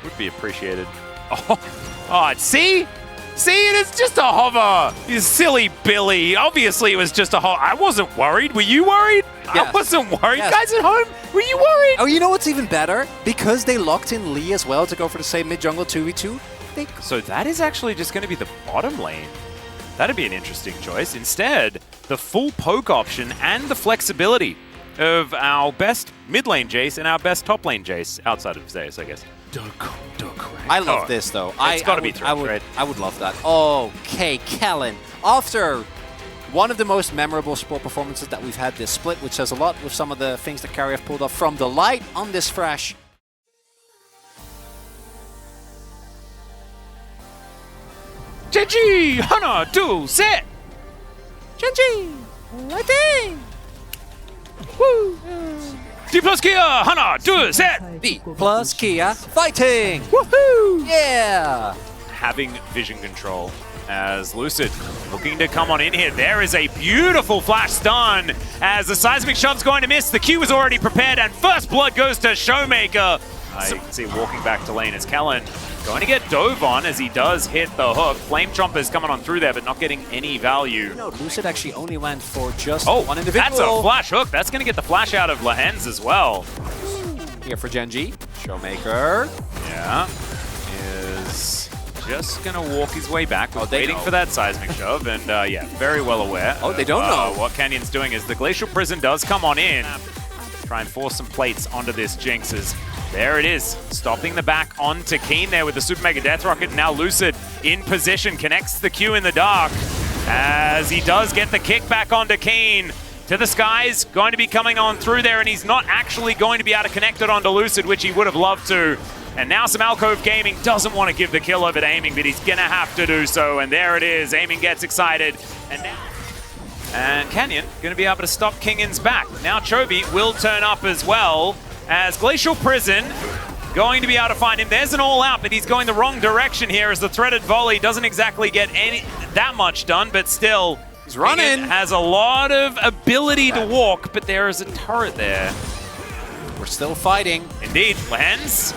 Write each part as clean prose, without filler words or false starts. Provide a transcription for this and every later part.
Would be appreciated. Oh, see? See, it is just a hover. You silly Billy. Obviously, it was just a hover. I wasn't worried. Were you worried? Yes. I wasn't worried. Yes. Guys at home, were you worried? Oh, you know what's even better? Because they locked in Lee as well to go for the same mid-jungle 2v2. So that is actually just going to be the bottom lane. That'd be an interesting choice. Instead, the full poke option and the flexibility of our best mid lane Jace and our best top lane Jace, outside of Zeus, I guess. I love this, though. It's got to be through. I would love that. Okay, Kellen. After one of the most memorable support performances that we've had this split, which says a lot with some of the things that Carry have pulled off from the light on this Thresh. GG! Hana, do, set! GG! Fighting! Woo! D plus Kia, Hana, do, set! D plus Kia, fighting! Woohoo! Yeah! Having vision control as Lucid looking to come on in here. There is a beautiful flash stun as the seismic shove's going to miss. The Q was already prepared and first blood goes to Showmaker. You can see walking back to lane as Kellen going to get dove on as he does hit the hook. Flame Chomper's coming on through there, but not getting any value. No, Lucid actually only went for just one individual. That's a flash hook. That's going to get the flash out of Lehens as well. Here for Gen G. Showmaker. Yeah. Is just going to walk his way back. Waiting for that seismic shove, and yeah, very well aware. They don't know. What Canyon's doing is the Glacial Prison does come on in. Try and force some plates onto this Jinx's. There it is, stopping the back onto Keen there with the Super Mega Death Rocket. Now Lucid in position, connects the Q in the dark as he does get the kick back onto Keen. To the skies, going to be coming on through there, and he's not actually going to be able to connect it onto Lucid, which he would have loved to. And now some Alcove Gaming doesn't want to give the kill over to Aiming, but he's going to have to do so. And there it is, Aiming gets excited. And Canyon going to be able to stop Kingin's back. Now Chovy will turn up as well, as Glacial Prison going to be able to find him. There's an all-out, but he's going the wrong direction here as the threaded volley doesn't exactly get that much done, but still, he's running. Kingin has a lot of ability to walk, but there is a turret there. We're still fighting. Indeed, Lehens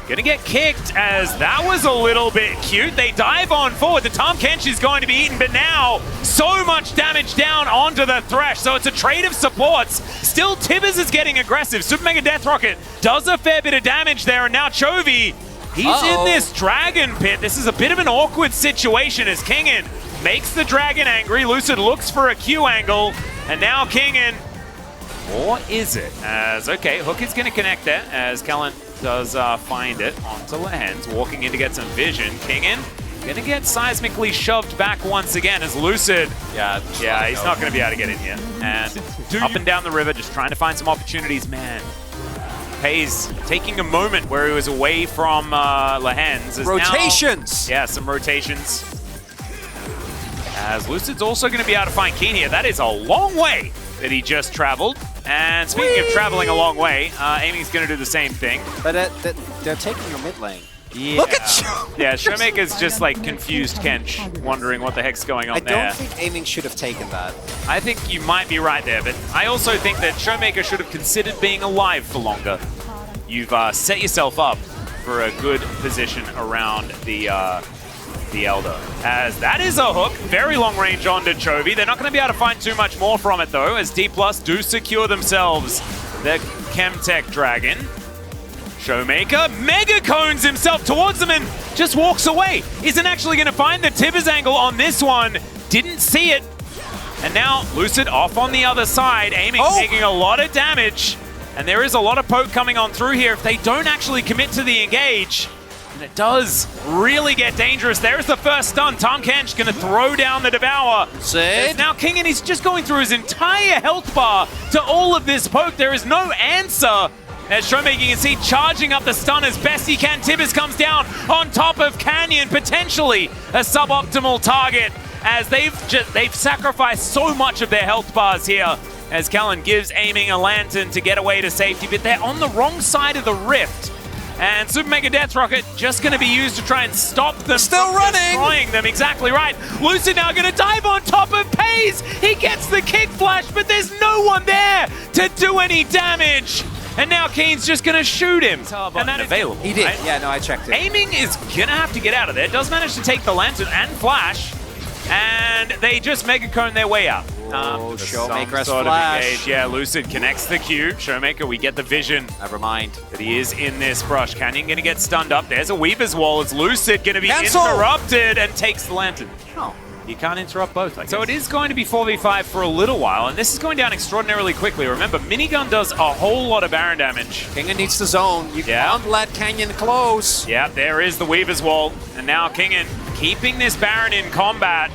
gonna get kicked as that was a little bit cute. They dive on forward. The Tahm Kench is going to be eaten, but now so much damage down onto the Thresh. So it's a trade of supports. Still, Tibbers is getting aggressive. Super Mega Death Rocket does a fair bit of damage there, and now Chovy, he's in this Dragon Pit. This is a bit of an awkward situation as Kingin makes the Dragon angry. Lucid looks for a Q angle, and now Kingin, or is it? As, okay, Hook is gonna connect there as Kellen does find it onto Lehens, walking in to get some vision. Kingin gonna get seismically shoved back once again as Lucid. Yeah, he's not gonna be able to get in here. And up and down the river, just trying to find some opportunities. Man, Pays taking a moment where he was away from Lehens. Rotations! Now, yeah, some rotations. As Lucid's also gonna be able to find Keen here. That is a long way that he just traveled. And speaking of traveling a long way, Aiming's going to do the same thing. But they're taking your mid lane. Yeah. Look at Showmaker! Yeah, Showmaker's just like confused Kench, wondering what the heck's going on there. I don't think Aiming should have taken that. I think you might be right there, but I also think that Showmaker should have considered being alive for longer. You've set yourself up for a good position around the Elder. As that is a hook, very long range onto Chovy. They're not going to be able to find too much more from it though, as D+ do secure themselves the Chemtech Dragon. Showmaker mega cones himself towards them and just walks away. Isn't actually going to find the Tibbers angle on this one. Didn't see it. And now Lucid off on the other side, Aiming taking a lot of damage. And there is a lot of poke coming on through here if they don't actually commit to the engage. And it does really get dangerous. There's the first stun. Tahm Kench going to throw down the Devour. Sid. Now Kingin, he's just going through his entire health bar to all of this poke. There is no answer. As Showmaker, you can see charging up the stun as best he can. Tibbers comes down on top of Canyon, potentially a suboptimal target, as they've sacrificed so much of their health bars here. As Kellen gives Aiming a lantern to get away to safety, but they're on the wrong side of the rift. And Super Mega Death Rocket just going to be used to try and stop them. Still running! Destroying them, exactly right. Lucid now going to dive on top of Pays. He gets the kick flash, but there's no one there to do any damage. and now Keen's just going to shoot him. And that is available. He did. Right? Yeah, no, I checked it. Aiming is going to have to get out of there. Does manage to take the lantern and flash, and they just Mega Cone their way out. Showmaker has sort of flash. engage. Yeah, Lucid connects the Q. Showmaker, we get the vision Never mind. that he is in this brush. Canyon going to get stunned up. There's a Weaver's Wall. It's Lucid going to be Cancel. interrupted and takes the lantern. Oh. You can't interrupt both, I guess. So it is going to be 4v5 for a little while, and this is going down extraordinarily quickly. Remember, Minigun does a whole lot of Baron damage. Kingen needs the zone. You can't let Canyon close. Yeah, there is the Weaver's Wall, and now Kingen keeping this Baron in combat.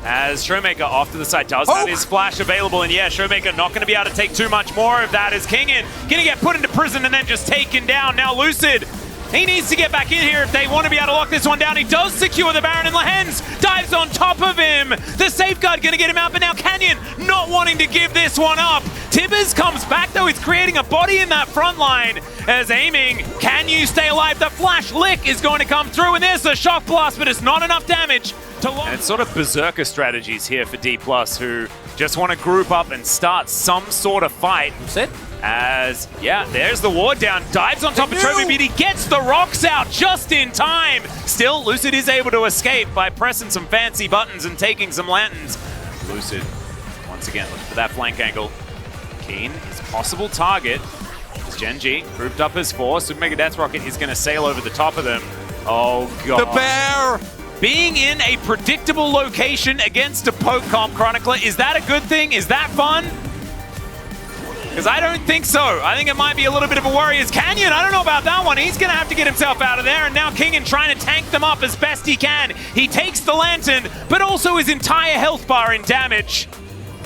As Showmaker off to the side does have his flash available, and yeah, Showmaker not going to be able to take too much more of that as Kingen going to get put into prison and then just taken down. Now Lucid, he needs to get back in here if they want to be able to lock this one down. He does secure the Baron, and Lehens dives on top of him. The safeguard going to get him out, but now Canyon not wanting to give this one up. Tibbers comes back though, he's creating a body in that front line as Aiming. Can you stay alive? The flash lick is going to come through, and there's the shock blast, but it's not enough damage. And it's sort of berserker strategies here for D+, who just want to group up and start some sort of fight. Sit. As, yeah, there's the ward down, dives on top of Trophy Beat, he gets the rocks out just in time. Still, Lucid is able to escape by pressing some fancy buttons and taking some lanterns. Lucid, once again, looking for that flank angle. Keen, his possible target is Gen G, grouped up as 4. Super Mega Death Rocket is going to sail over the top of them. Oh, God. The bear! Being in a predictable location against a poke comp chronicler, is that a good thing? Is that fun? Because I don't think so. I think it might be a little bit of a worry as Canyon. I don't know about that one. He's going to have to get himself out of there. And now Kingen trying to tank them up as best he can. He takes the lantern, but also his entire health bar in damage.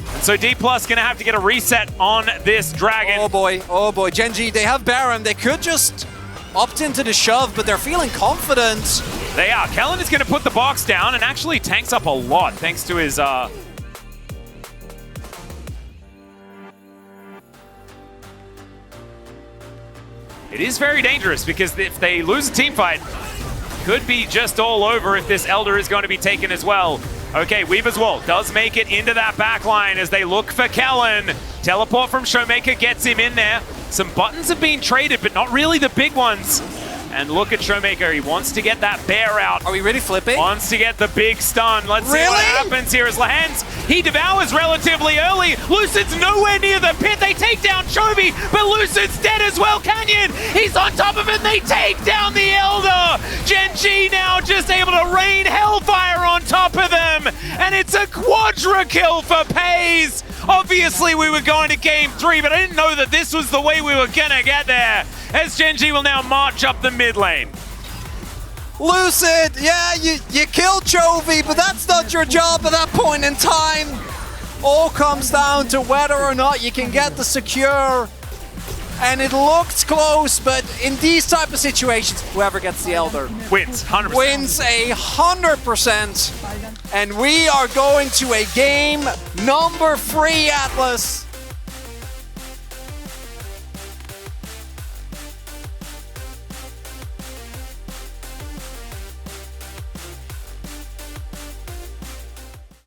And so D+ going to have to get a reset on this dragon. Oh boy, Gen G, they have Baron. They could just opt into the shove, but they're feeling confident. They are. Kellen is going to put the box down and actually tanks up a lot thanks to his... It is very dangerous because if they lose a team fight, could be just all over if this Elder is going to be taken as well. Okay, Weaver's Wall does make it into that back line as they look for Kellen. Teleport from Showmaker gets him in there. Some buttons have been traded, but not really the big ones. And look at Showmaker, he wants to get that bear out. Are we really flipping? Wants to get the big stun. Let's see what happens here as Lehens, he devours relatively early. Lucid's nowhere near the pit. They take down Chovy, but Lucid's dead as well. Canyon, he's on top of it. They take down the Elder. Gen G now just able to rain hellfire on top of them. And it's a quadra kill for Pays. Obviously, we were going to game 3, but I didn't know that this was the way we were going to get there. As Gen G will now march up the mid lane. Lucid, yeah, you killed Chovy, but that's not your job at that point in time. All comes down to whether or not you can get the secure. And it looked close, but in these type of situations, whoever gets the Elder wins, 100%. Wins 100%. And we are going to a game number 3, Atlas.